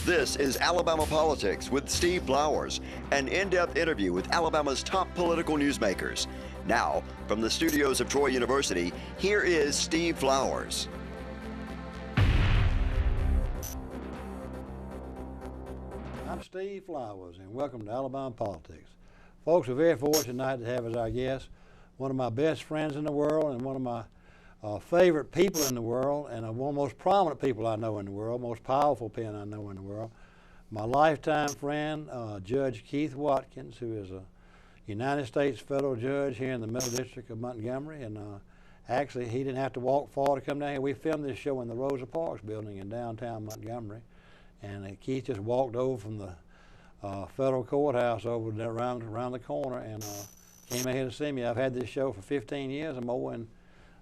This is Alabama Politics with Steve Flowers, an in-depth interview with Alabama's top political newsmakers. Now, from the studios of Troy University, here is Steve Flowers. I'm Steve Flowers, and welcome to Alabama Politics. Folks, we're very fortunate tonight to have as our guest one of my best friends in the world and one of my favorite people in the world, and one of the most prominent people I know in the world, most powerful pen I know in the world. My lifetime friend, Judge Keith Watkins, who is a United States federal judge here in the Middle District of Montgomery, and actually he didn't have to walk far to come down here. We filmed this show in the Rosa Parks building in downtown Montgomery, and Keith just walked over from the federal courthouse over there around the corner and came out here to see me. I've had this show for 15 years or more, and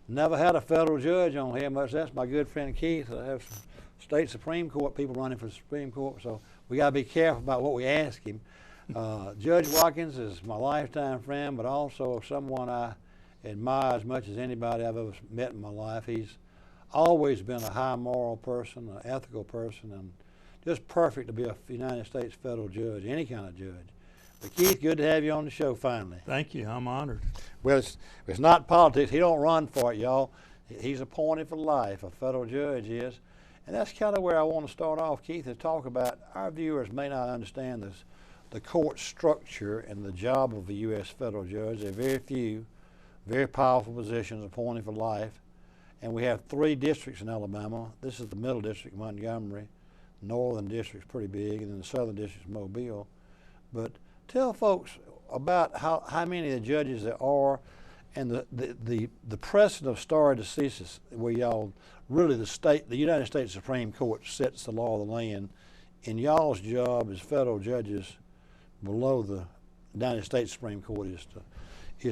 never had a federal judge on here much. That's my good friend Keith. I have some state Supreme Court people running for the Supreme Court, so we got to be careful about what we ask him. Judge Watkins is my lifetime friend, but also someone I admire as much as anybody I've ever met in my life. He's always been a high moral person, an ethical person, and just perfect to be a United States federal judge, any kind of judge. But Keith, good to have you on the show finally. Thank you. I'm honored. Well, it's not politics. He don't run for it, y'all. He's appointed for life. A federal judge is. And that's kind of where I want to start off, Keith, to talk about. Our viewers may not understand this, the court structure and the job of a U.S. federal judge. There are very few, very powerful positions appointed for life. And we have 3 districts in Alabama. This is the Middle District, Montgomery. Northern District's pretty big, and then the Southern District's Mobile. But tell folks about how many of the judges there are, and the precedent of stare decisis, where y'all really the United States Supreme Court sets the law of the land, and y'all's job as federal judges below the United States Supreme Court is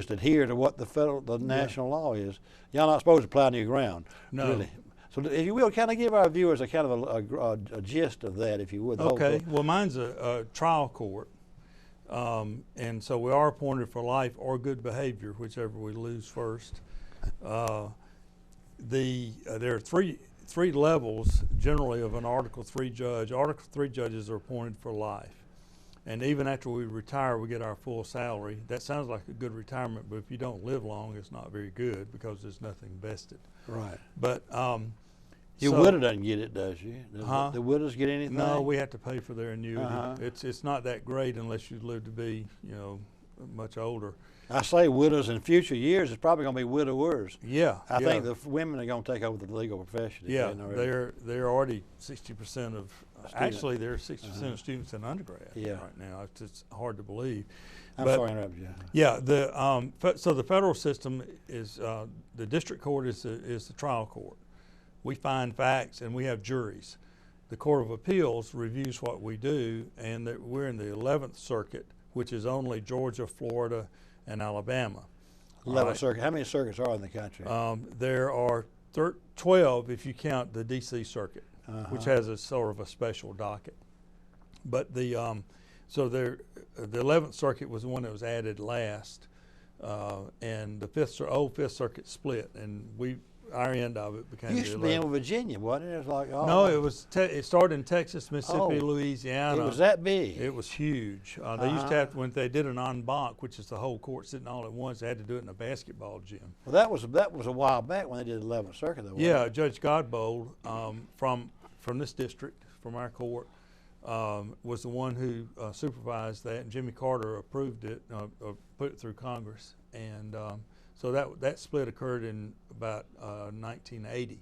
to adhere to what the national law is. Y'all not supposed to plow new ground. No. Really. So if you will, kind of give our viewers a kind of a gist of that, if you would. Okay. Well, mine's a trial court. And so we are appointed for life or good behavior, whichever we lose first. There are three levels generally of an Article III judge. Article III judges are appointed for life. And even after we retire, we get our full salary. That sounds like a good retirement, but if you don't live long, it's not very good because there's nothing vested. Right. But your widow doesn't get it, does she? The widows get anything? No, we have to pay for their annuity. It's not that great unless you live to be, much older. I say widows in future years. It's probably going to be widowers. Yeah. I think the women are going to take over the legal profession. Yeah, they're already 60% of. Actually, they're 60% of students in undergrad right now. It's hard to believe. I'm sorry to interrupt you. Yeah. So the federal system is the district court is the trial court. We find facts and we have juries. The Court of Appeals reviews what we do, and we're in the 11th Circuit, which is only Georgia, Florida, and Alabama. 11th Circuit. How many circuits are in the country? There are 12 if you count the D.C. Circuit, which has a sort of a special docket. But the 11th Circuit was the one that was added last, and the old Fifth Circuit split, and our end of it became. You used to be in Virginia, wasn't it? It was like it started in Texas, Mississippi, Louisiana. It was that big. It was huge. They used to have, when they did an en banc, which is the whole court sitting all at once, they had to do it in a basketball gym. Well, that was a while back when they did the 11th Circuit, though. Yeah, Judge Godbold from this district, from our court, was the one who supervised that, and Jimmy Carter approved it, put it through Congress, and. So that split occurred in about 1980.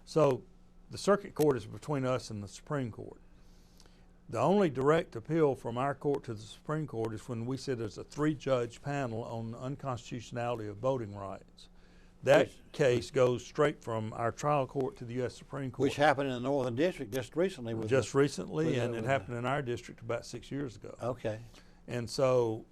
So the circuit court is between us and the Supreme Court. The only direct appeal from our court to the Supreme Court is when we sit as a 3-judge panel on the unconstitutionality of voting rights. That case goes straight from our trial court to the U.S. Supreme Court. Which happened in the Northern District just recently. And it happened in our district about 6 years ago. Okay. And so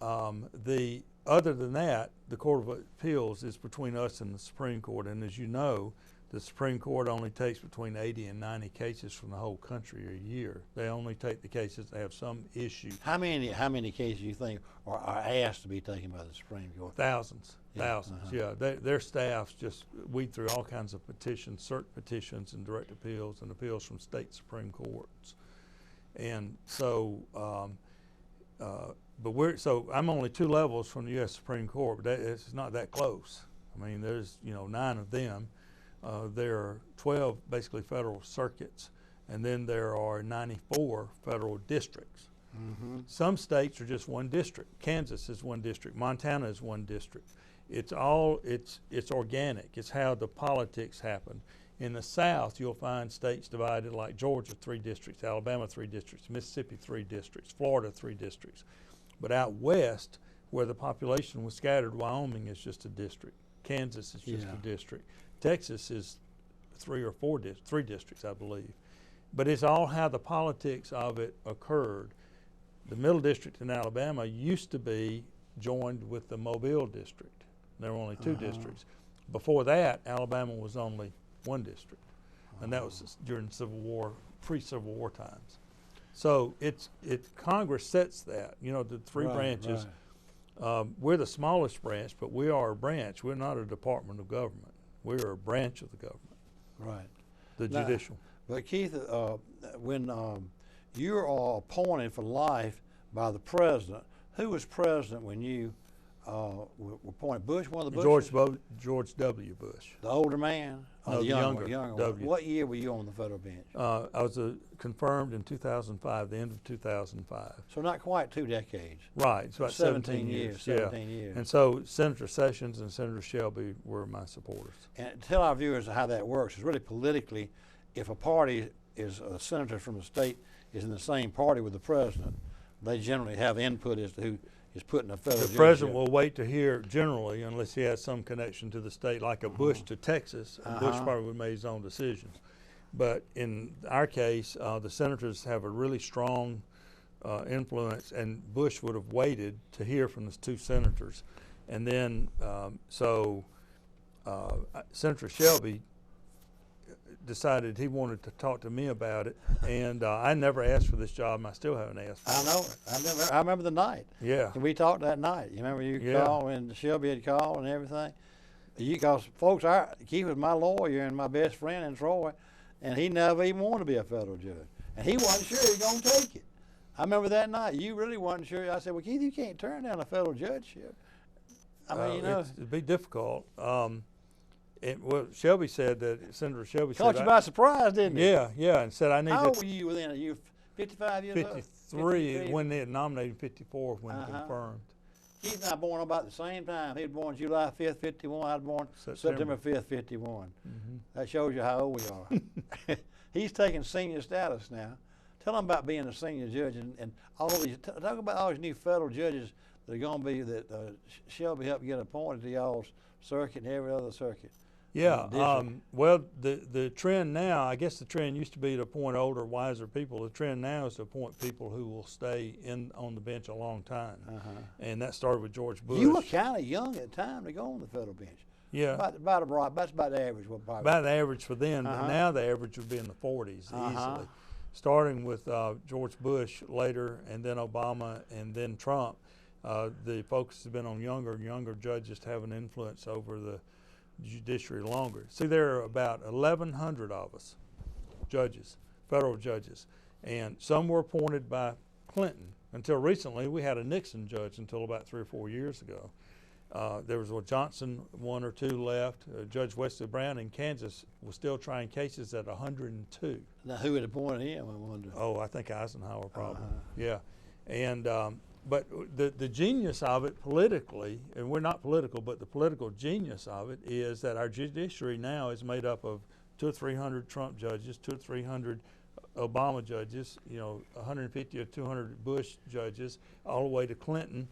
other than that, the Court of Appeals is between us and the Supreme Court. And as you know, the Supreme Court only takes between 80 and 90 cases from the whole country a year. They only take the cases that have some issue. How many cases do you think are asked to be taken by the Supreme Court? Thousands. Their staffs just weed through all kinds of petitions, cert petitions and direct appeals and appeals from state Supreme Courts. And so, so I'm only 2 levels from the U.S. Supreme Court, but it's not that close. I mean, there's 9 of them. There are 12 basically federal circuits, and then there are 94 federal districts. Mm-hmm. Some states are just 1 district. Kansas is 1 district. Montana is 1 district. It's organic. It's how the politics happen. In the South, you'll find states divided like Georgia 3 districts, Alabama 3 districts, Mississippi 3 districts, Florida 3 districts. But out west, where the population was scattered, Wyoming is just a district. Kansas is just a district. Texas is 3 or 4 3 districts, I believe. But it's all how the politics of it occurred. The Middle District in Alabama used to be joined with the Mobile District. There were only 2 districts. Before that, Alabama was only 1 district, and that was during Civil War, pre-Civil War times. So Congress sets that. The 3 branches. Right. We're the smallest branch, but we are a branch. We're not a department of government. We're a branch of the government. Right. The judicial. But Keith, when you are appointed for life by the president, who was president when you were appointed? Bush, one of the Bushes? George W. Bush. The older man? No, the younger W. What year were you on the federal bench? I was confirmed in 2005, the end of 2005. So not quite 2 decades. Right, it's about 17 years. 17 years. And so Senator Sessions and Senator Shelby were my supporters. And tell our viewers how that works. It's really politically, if a party is a senator from a state is in the same party with the president, they generally have input as to who is put in a federal The judgeship. president will wait to hear generally, unless he has some connection to the state, like a Bush to Texas. Bush probably would make his own decisions. But in our case, the senators have a really strong influence, and Bush would have waited to hear from the 2 senators. And then, Senator Shelby decided he wanted to talk to me about it, and I never asked for this job, and I still haven't asked for it. I know it. I remember the night. Yeah. And we talked that night. You remember you called and Shelby had called and everything? Because folks, Keith was my lawyer and my best friend in Troy, and he never even wanted to be a federal judge. And he wasn't sure he was going to take it. I remember that night. You really wasn't sure. I said, well, Keith, you can't turn down a federal judgeship. I mean, it'd be difficult. Shelby said that, Senator Shelby caught you by surprise, didn't he? Yeah, and said I need How old were you then? Are you 55 years old? 53 when they had nominated, 54 when confirmed. Keith and I born about the same time. He was born July 5th, 51. I was born September 5th, 51. That shows you how old we are. He's taking senior status now. Tell him about being a senior judge and all of these. Talk about all these new federal judges that are going to be that Shelby helped get appointed to y'all's circuit and every other circuit. Yeah, well, the trend now, I guess the trend used to be to appoint older, wiser people. The trend now is to appoint people who will stay on the bench a long time. And that started with George Bush. You were kind of young at the time to go on the federal bench. Yeah. That's about the average. About the average for then, but now the average would be in the 40s easily. Starting with George Bush later, and then Obama, and then Trump. The focus has been on younger and younger judges to have an influence over the judiciary longer. See, there are about 1,100 of us, judges, federal judges, and some were appointed by Clinton. Until recently, we had a Nixon judge until about 3 or 4 years ago. There was a Johnson, 1 or 2 left. Judge Wesley Brown in Kansas was still trying cases at 102. Now, who had appointed him, I wonder? Oh, I think Eisenhower probably. Yeah, and but the genius of it politically, and we're not political, but the political genius of it is that our judiciary now is made up of 200 or 300 Trump judges, 200 or 300 Obama judges, 150 or 200 Bush judges, all the way to Clinton,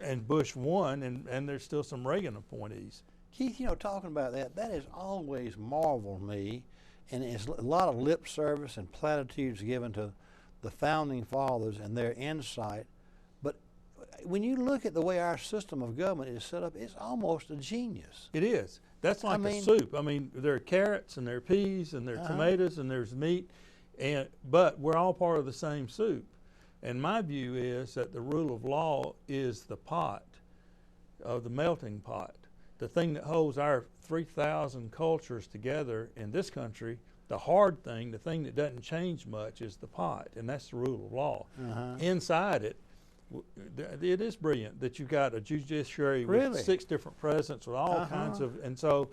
and Bush won, and there's still some Reagan appointees. Keith, talking about that has always marveled me, and it's a lot of lip service and platitudes given to the founding fathers and their insight. But when you look at the way our system of government is set up, it's almost a genius. It is. That's like a soup. I mean, there are carrots and there are peas and there are tomatoes and there's meat, but we're all part of the same soup. And my view is that the rule of law is the pot, the melting pot. The thing that holds our 3,000 cultures together in this country The hard thing, the thing that doesn't change much, is the pot, and that's the rule of law. Inside it, it is brilliant that you've got a judiciary with 6 different presidents with all kinds of, and so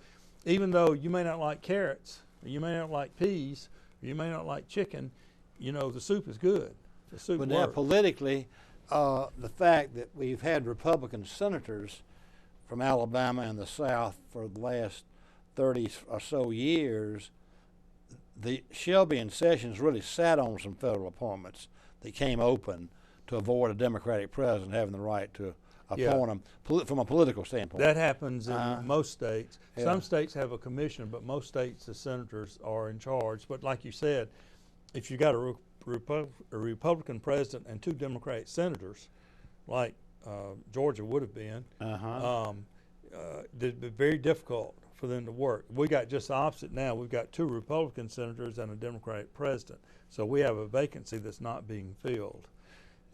even though you may not like carrots, or you may not like peas, or you may not like chicken, you know, the soup is good. The soup But works. now politically, the fact that we've had Republican senators from Alabama and the South for the last 30 or so years, the Shelby and Sessions really sat on some federal appointments that came open to avoid a Democratic president having the right to appoint them from a political standpoint. That happens in most states. Yeah. Some states have a commission, but most states the senators are in charge. But like you said, if you got a Republican president and 2 Democratic senators, like Georgia would have been, it'd be very difficult for them to work. We got just the opposite now. We've got 2 Republican senators and a Democratic president. So we have a vacancy that's not being filled.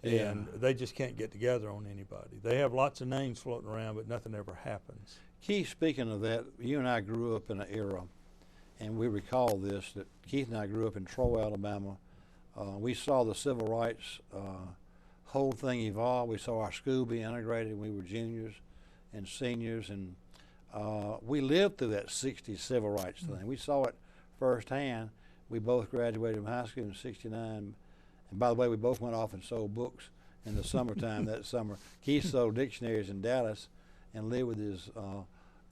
And they just can't get together on anybody. They have lots of names floating around, but nothing ever happens. Keith, speaking of that, you and I grew up in an era, and we recall this, that Keith and I grew up in Troy, Alabama. We saw the civil rights whole thing evolve. We saw our school be integrated when we were juniors and seniors, and we lived through that 60s civil rights thing. We saw it firsthand. We both graduated from high school in '69. And by the way, we both went off and sold books in the summertime that summer. Keith sold dictionaries in Dallas and lived with his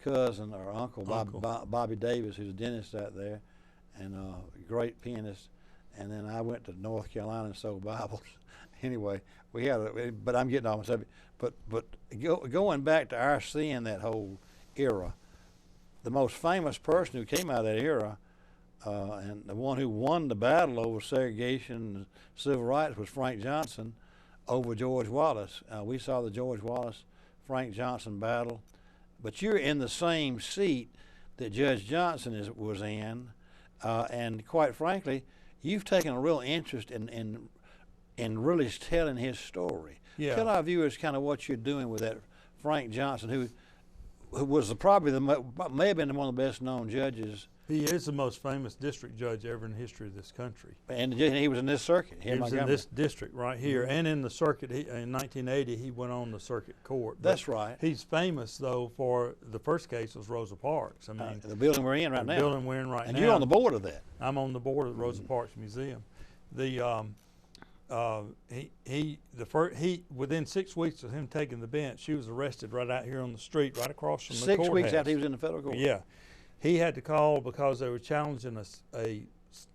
cousin or uncle. Bobby Davis, who's a dentist out there and a great pianist. And then I went to North Carolina and sold Bibles. Anyway, we had, but I'm getting off my subject. But going back to our seeing that whole era, the most famous person who came out of that era, and the one who won the battle over segregation and civil rights was Frank Johnson over George Wallace. We saw the George Wallace-Frank Johnson battle. But you're in the same seat that Judge Johnson was in, and quite frankly, you've taken a real interest in really telling his story. Yeah. Tell our viewers kind of what you're doing with that Frank Johnson, who was probably may have been one of the best known judges. He is the most famous district judge ever in the history of this country. And he was in this circuit here He was in in this district right here, and in the circuit. In 1980, he went on the circuit court. That's right. He's famous, though, for the first case was Rosa Parks. I mean, the building we're in right now. The building we're in right now. And you're on the board of that. I'm on the board of the Rosa Parks Museum. Within 6 weeks of him taking the bench, she was arrested right out here on the street, right across from the courthouse. 6 weeks after he was in the federal court. Yeah. He had to call because they were challenging a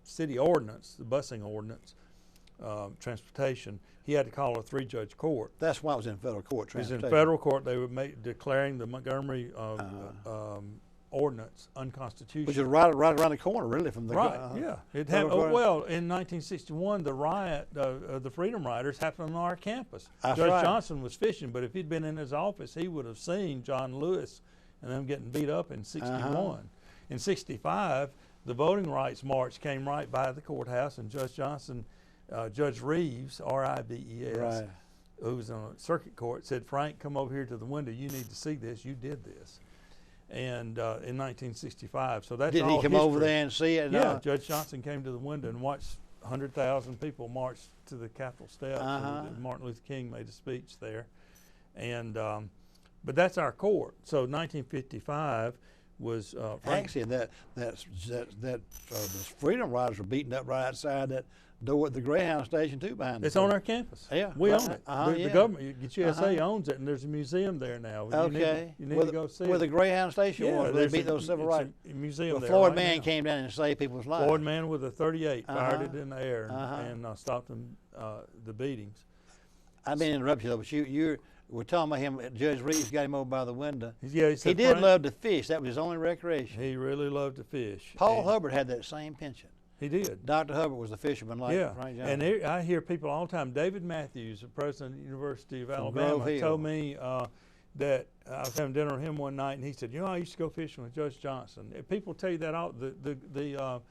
city ordinance, the busing ordinance, transportation. He had to call a 3-judge court. That's why it was in federal court. It was in federal court. They were declaring the Montgomery ordinance unconstitutional. Which is right around the corner, really, from the yeah. It happened. Well, in 1961, the riot, the Freedom Riders, happened on our campus. That's Judge right. Johnson was fishing, but if he'd been in his office, he would have seen John Lewis and them getting beat up in '61. In '65, the Voting Rights March came right by the courthouse, and Judge Johnson, Judge Reeves, R-I-V-E-S, right, who was on a circuit court, said, "Frank, come over here to the window. You need to see this. You did this." And in 1965, so that's Did all he come history. over there and see it? Yeah, Judge Johnson came to the window and watched 100,000 people march to the Capitol steps. And Martin Luther King made a speech there, and but that's our court. So 1955 was actually the Freedom Riders were beating up right outside that door at the Greyhound station too. Behind it's on our campus. Yeah, we own it. Yeah. The government, USA owns it, and there's a museum there now. Okay, you need to go see where it. the Greyhound station was. Where they beat those civil rights. Museum there. Floyd right Mann now. came down and saved people's lives. Floyd Mann with a .38 fired it in the air and stopped them, the beatings. I didn't interrupt you though, but you we're talking about him. Judge Reeves got him over by the window. Yeah, he said, he did love to fish. That was his only recreation. He really loved to fish. Paul Hubbard had that same penchant. He did. Dr. Hubbard was a fisherman like Frank Johnson. And I hear people all the time. David Matthews, the president of the University of Alabama, told me that I was having dinner with him one night, and he said, I used to go fishing with Judge Johnson. And people tell you that all the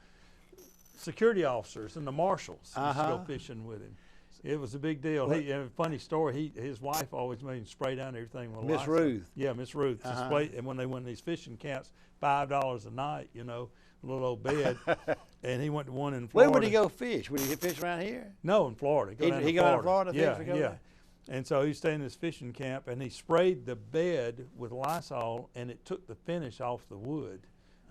security officers and the marshals used to go fishing with him. It was a big deal. A funny story. His wife always made him spray down everything with Miss Ruth. Yeah, Miss Ruth. And when they went to these fishing camps, $5 a night, little old bed, and he went to one in Where Florida. would he go fish? Would he fish around here? No, in Florida. He go down to Florida to yeah, fish? Go yeah. there? And so he stayed in this fishing camp, and he sprayed the bed with Lysol, and it took the finish off the wood.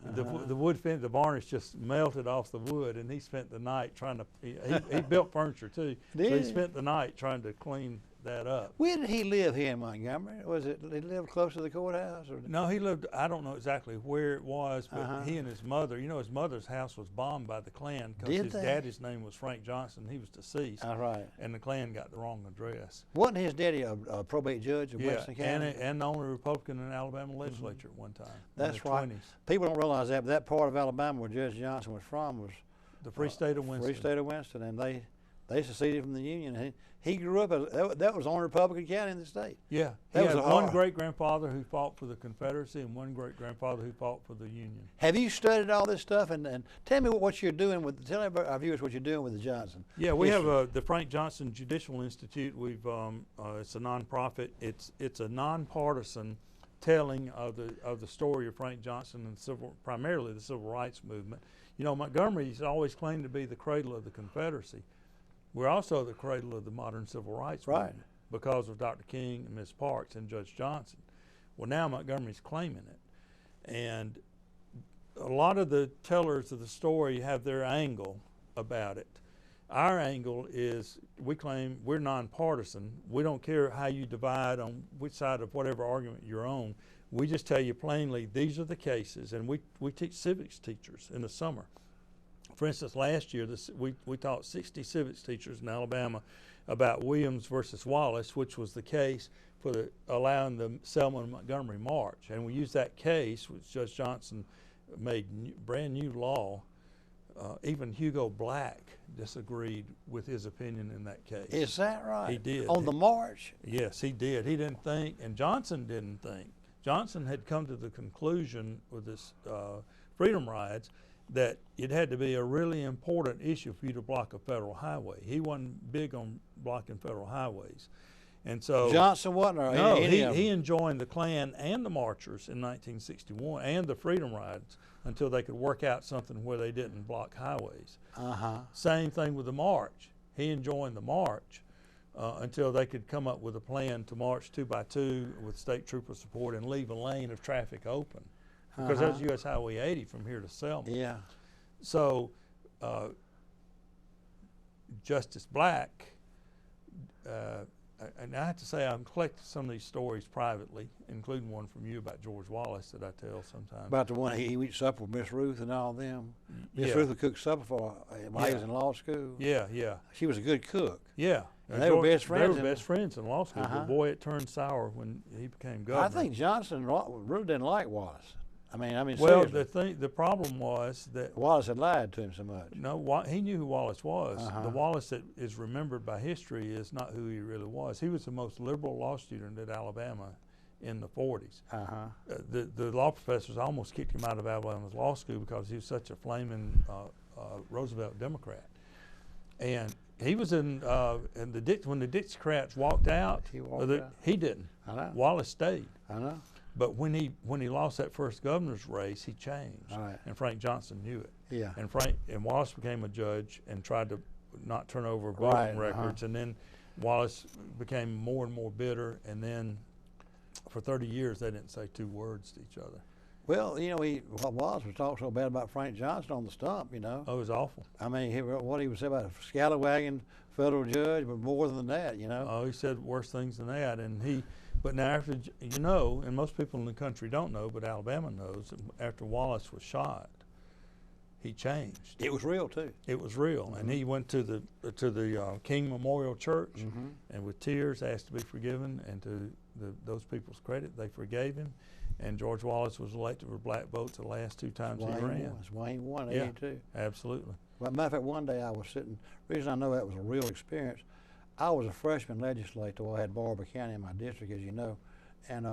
The wood finish, the varnish just melted off the wood, and he spent the night trying to. He built furniture too, so he spent the night trying to clean that up. Where did he live here in Montgomery? Was it he lived close to the courthouse? Or? No, he lived. I don't know exactly where it was, but he and his mother. You know, his mother's house was bombed by the Klan because his daddy's name was Frank Johnson. He was deceased. All right. And the Klan got the wrong address. Wasn't his daddy a probate judge of Western County? and the only Republican in the Alabama legislature at one time. That's in the right. 20s. People don't realize that, but that part of Alabama where Judge Johnson was from was The Free State of Winston. Free State of Winston, and they seceded from the Union. He grew up that was the only Republican county in the state. Yeah, he had one great grandfather who fought for the Confederacy and one great grandfather who fought for the Union. Have you studied all this stuff? And tell me what you're doing with. Tell our viewers what you're doing with the Johnson. Yeah, we have the Frank Johnson Judicial Institute. We've it's a nonprofit. It's a nonpartisan telling of the story of Frank Johnson and primarily the civil rights movement. You know, Montgomery's always claimed to be the cradle of the Confederacy. We're also the cradle of the modern civil rights movement because of Dr. King and Ms. Parks and Judge Johnson. Well, now Montgomery's claiming it. And a lot of the tellers of the story have their angle about it. Our angle is we claim we're nonpartisan. We don't care how you divide on which side of whatever argument you're on. We just tell you plainly these are the cases, and we teach civics teachers in the summer. For instance, last year we taught 60 civics teachers in Alabama about Williams versus Wallace, which was the case for allowing the Selma and Montgomery March. And we used that case, which Judge Johnson made brand new law. Even Hugo Black disagreed with his opinion in that case. Is that right? He did. On the march? Yes, he did. He didn't think, and Johnson didn't think. Johnson had come to the conclusion with this freedom rides that it had to be a really important issue for you to block a federal highway. He wasn't big on blocking federal highways. And so Johnson wasn't? Or no, any he enjoined the Klan and the marchers in 1961 and the freedom rides until they could work out something where they didn't block highways. Same thing with the march. He enjoined the march until they could come up with a plan to march 2 by 2 with state trooper support and leave a lane of traffic open. Because that's U.S. Highway 80 from here to Selma. Yeah. So Justice Black, and I have to say I'm collecting some of these stories privately, including one from you about George Wallace that I tell sometimes. About the one he went supper with Miss Ruth and all them. Miss Ruth would cook supper for while he was in law school. Yeah, yeah. She was a good cook. Yeah. And they were best friends. They were best friends in law school, but boy, it turned sour when he became governor. I think Johnson really didn't like Wallace. I mean, well, seriously. the problem was that Wallace had lied to him so much. No, he knew who Wallace was. The Wallace that is remembered by history is not who he really was. He was the most liberal law student at Alabama in the 40s. The law professors almost kicked him out of Alabama's law school because he was such a flaming Roosevelt Democrat. And he was when the Dixiecrats walked out, he didn't. I know. Wallace stayed. I know. But when he lost that first governor's race, he changed, and Frank Johnson knew it. Yeah. And Wallace became a judge and tried to not turn over voting records, and then Wallace became more and more bitter, and then for 30 years they didn't say 2 words to each other. Well, you know, Wallace was talking so bad about Frank Johnson on the stump, you know. Oh, it was awful. I mean, what he would say about a scalawagging federal judge, but more than that, you know. Oh, he said worse things than that, But now after, you know, and most people in the country don't know, but Alabama knows, after Wallace was shot, he changed. It was real too. It was real, and he went to the King Memorial Church, and with tears asked to be forgiven, and to those people's credit, they forgave him, and George Wallace was elected for black votes the last 2 times he ran. That's why he won, 82. Absolutely. Well, matter of fact, one day I was sitting, the reason I know that was a real experience, I was a freshman legislator. I had Barber County in my district, as you know, and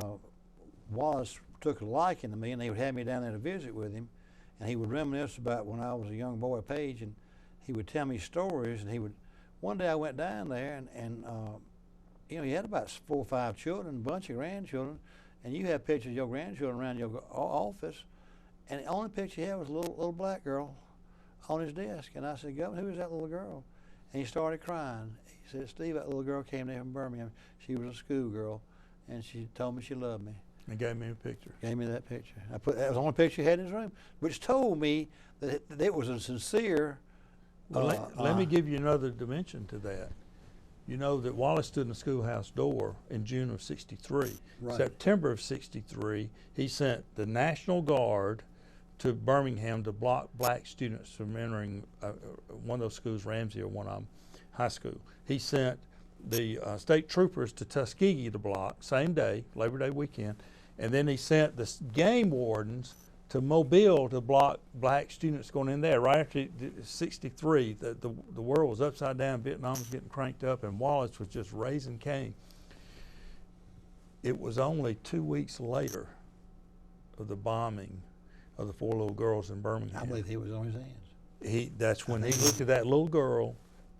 Wallace took a liking to me, and he would have me down there to visit with him, and he would reminisce about when I was a young boy at Page, and he would tell me stories, and one day I went down there, and you know, he had about 4 or 5 children, a bunch of grandchildren, and you have pictures of your grandchildren around your office, And the only picture he had was a little black girl on his desk. And I said, Governor, who is that little girl? And he started crying. He said, Steve, that little girl came there from Birmingham. She was a schoolgirl, and she told me she loved me. And gave me a picture. Gave me that picture. That was the only picture he had in his room, which told me that it was a sincere. Well, let me give you another dimension to that. You know that Wallace stood in the schoolhouse door in June of '63. Right. September of '63, he sent the National Guard to Birmingham to block black students from entering one of those schools, Ramsey or one of them, high school. He sent the state troopers to Tuskegee to block, same day, Labor Day weekend, and then he sent the game wardens to Mobile to block black students going in there. Right after '63, the world was upside down, Vietnam was getting cranked up, and Wallace was just raising Cain. It was only 2 weeks later of the bombing of the 4 little girls in Birmingham. I believe he was on his hands. That's when he looked at that little girl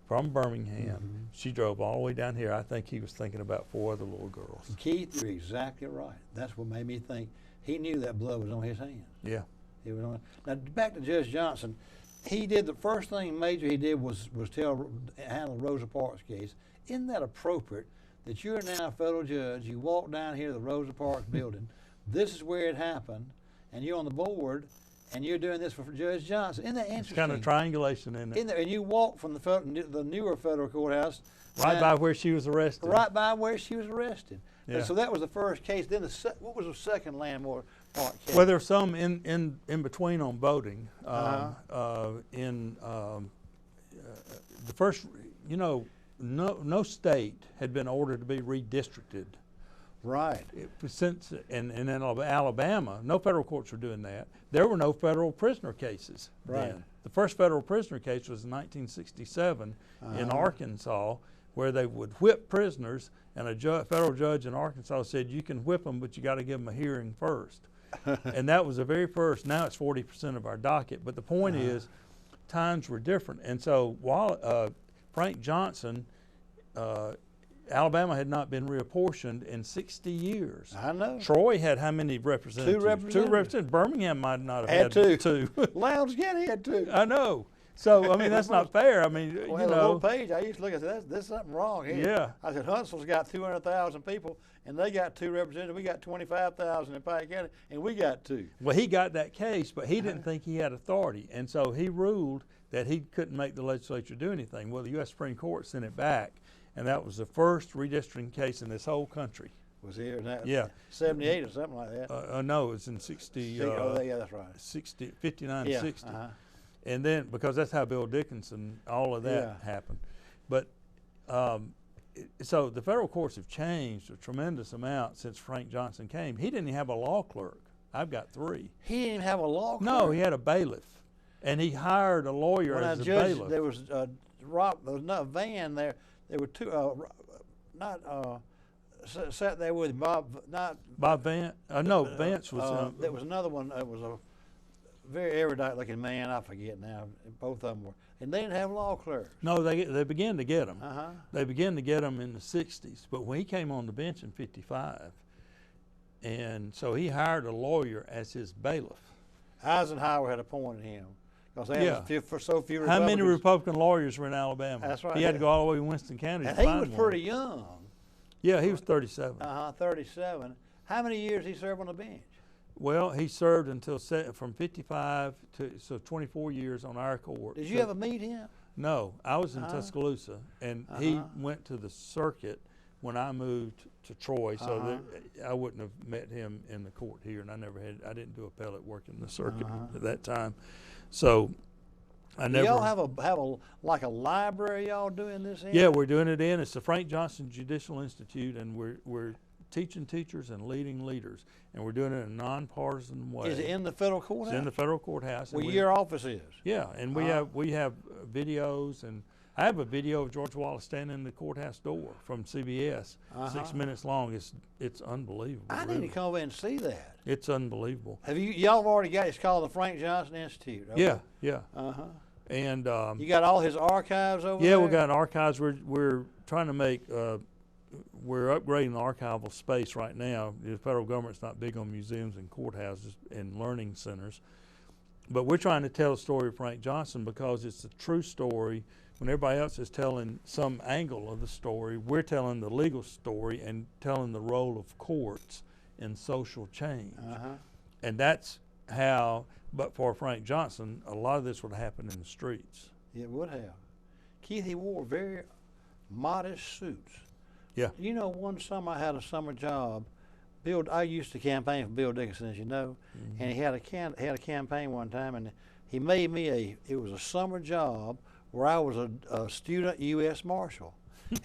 from Birmingham. Mm-hmm. She drove all the way down here. I think he was thinking about 4 other little girls. Keith, you're exactly right. That's what made me think he knew that blood was on his hands. Yeah. He was on. Now back to Judge Johnson. He did the first thing major he did was handle Rosa Parks case. Isn't that appropriate that you're now a federal judge? You walk down here to the Rosa Parks building. This is where it happened, and you're on the board, and you're doing this for Judge Johnson. Isn't that interesting? It's kind of triangulation, isn't it? And you walk from the newer federal courthouse. Right by where she was arrested. Right by where she was arrested. Yeah. So that was the first case. Then what was the second landmark case? Well, there's some in between on voting. The first, no state had been ordered to be redistricted. Right. Since in Alabama, no federal courts were doing that. There were no federal prisoner cases then. The first federal prisoner case was in 1967 in Arkansas, where they would whip prisoners, and a federal judge in Arkansas said, you can whip them, but you got to give them a hearing first. And that was the very first. Now it's 40% of our docket. But the point is, times were different. And so while Frank Johnson, Alabama had not been reapportioned in 60 years. I know. Troy had how many representatives? Two representatives. Birmingham might not have had two. Lowndes County had 2. I know. So, I mean, that's not fair. I mean, well, the little page, I used to look at that. There's something wrong here. Yeah. I said, Huntsville's got 200,000 people, and they got 2 representatives. We got 25,000 in Pike County, and we got 2. Well, he got that case, but he didn't think he had authority. And so he ruled that he couldn't make the legislature do anything. Well, the U.S. Supreme Court sent it back, and that was the first redistricting case in this whole country. Was here in that? Yeah. 78 or something like that? No, it was in 60. Yeah, that's right. 59 yeah, 60. And then, because that's how Bill Dickinson, all of that happened. But so the federal courts have changed a tremendous amount since Frank Johnson came. He didn't even have a law clerk. I've got 3. He didn't even have a law clerk? No, he had a bailiff. And he hired a lawyer as a bailiff. There was not a van there. There were 2, sat there with Bob, Bob Vance? No, Vance was. There was another one. It was a very erudite looking man. I forget now. Both of them were. And they didn't have law clerks. No, they began to get them. They began to get them in the 60s. But when he came on the bench in 55, and so he hired a lawyer as his bailiff. Eisenhower had appointed him. Because they had for so few Republicans. How many Republican lawyers were in Alabama? That's right. He had to go all the way to Winston County and to find one. he was pretty young. Yeah, he was 37. 37. How many years did he serve on the bench? Well, he served until from 55 to 24 years on our court. Did you ever meet him? No, I was in Tuscaloosa, and he went to the circuit when I moved to Troy, so that I wouldn't have met him in the court here, and I didn't do appellate work in the circuit at that time. So I never. Y'all have a library y'all doing this in? Yeah, we're doing it in. It's the Frank Johnson Judicial Institute, and we're teaching teachers and leading leaders, and we're doing it in a nonpartisan way. Is it in the federal courthouse? It's in the federal courthouse. Where your office is? Yeah, and we have videos, and I have a video of George Wallace standing in the courthouse door from CBS, 6 minutes long. It's unbelievable. I need to come over and see that. It's unbelievable. Have y'all already got? It's called the Frank Johnson Institute. Okay? Yeah. And you got all his archives over there? Yeah, we got archives. We're trying to make we're upgrading the archival space right now. The federal government's not big on museums and courthouses and learning centers. But we're trying to tell the story of Frank Johnson because it's a true story. When everybody else is telling some angle of the story, we're telling the legal story and telling the role of courts in social change. And that's how, but for Frank Johnson, a lot of this would happen in the streets. It would have. Keith, he wore very modest suits. Yeah. You know, one summer I had a summer job. I used to campaign for Bill Dickinson, as you know, and he had a campaign one time, and he made me it was a summer job where I was a student U.S. Marshal,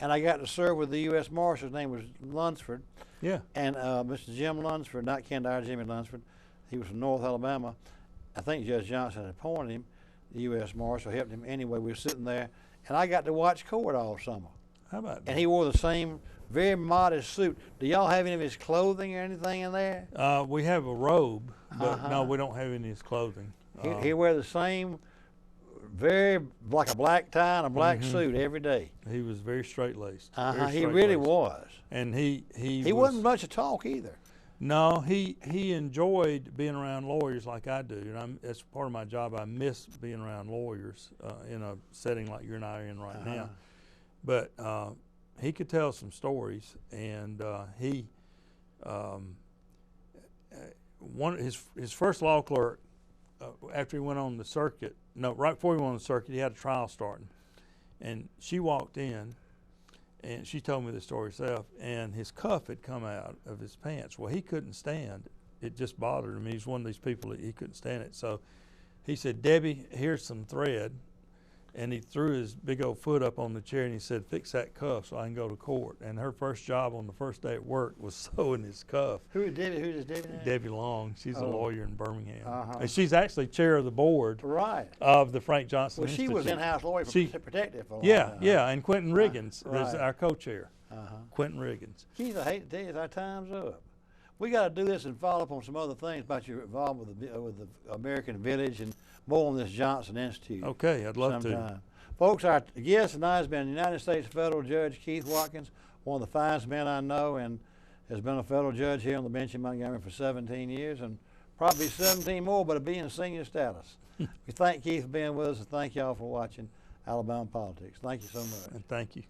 and I got to serve with the U.S. Marshal. His name was Lunsford. Yeah. And Mr. Jim Lunsford, not Ken Dyer, Jimmy Lunsford, he was from North Alabama. I think Judge Johnson had appointed him, the U.S. Marshal, helped him anyway. We were sitting there, and I got to watch court all summer. How about that? And he wore the same very modest suit. Do y'all have any of his clothing or anything in there? We have a robe, but no, we don't have any of his clothing. He wear the same, like a black tie and a black suit every day. He was very straight-laced. He really was. And he wasn't much of talk either. No, he enjoyed being around lawyers like I do, and that's part of my job. I miss being around lawyers in a setting like you and I are in right now. But he could tell some stories, and his first law clerk, after he went on the circuit, right before he went on the circuit, he had a trial starting, and she walked in, and she told me the story herself, and his cuff had come out of his pants. Well, he couldn't stand it. It just bothered him. He's one of these people that he couldn't stand it. So he said, "Debbie, here's some thread." And he threw his big old foot up on the chair and he said, "Fix that cuff so I can go to court." And her first job on the first day at work was sewing his cuff. Who is Debbie? Who is Debbie now? Debbie Long. She's a lawyer in Birmingham. And she's actually chair of the board of the Frank Johnson Institute. She was in-house lawyer for Protective for a long time. Yeah, and Quentin Riggins is our co-chair. Quentin Riggins. Keith, I hate to tell you, our time's up. We got to do this and follow up on some other things about your involvement with the American Village and more on this Johnson Institute. Okay, I'd love to. Folks, our guest tonight has been United States Federal Judge Keith Watkins, one of the finest men I know, and has been a federal judge here on the bench in Montgomery for 17 years, and probably 17 more, but it'll be in senior status. We thank Keith for being with us, and thank y'all for watching Alabama Politics. Thank you so much. And thank you.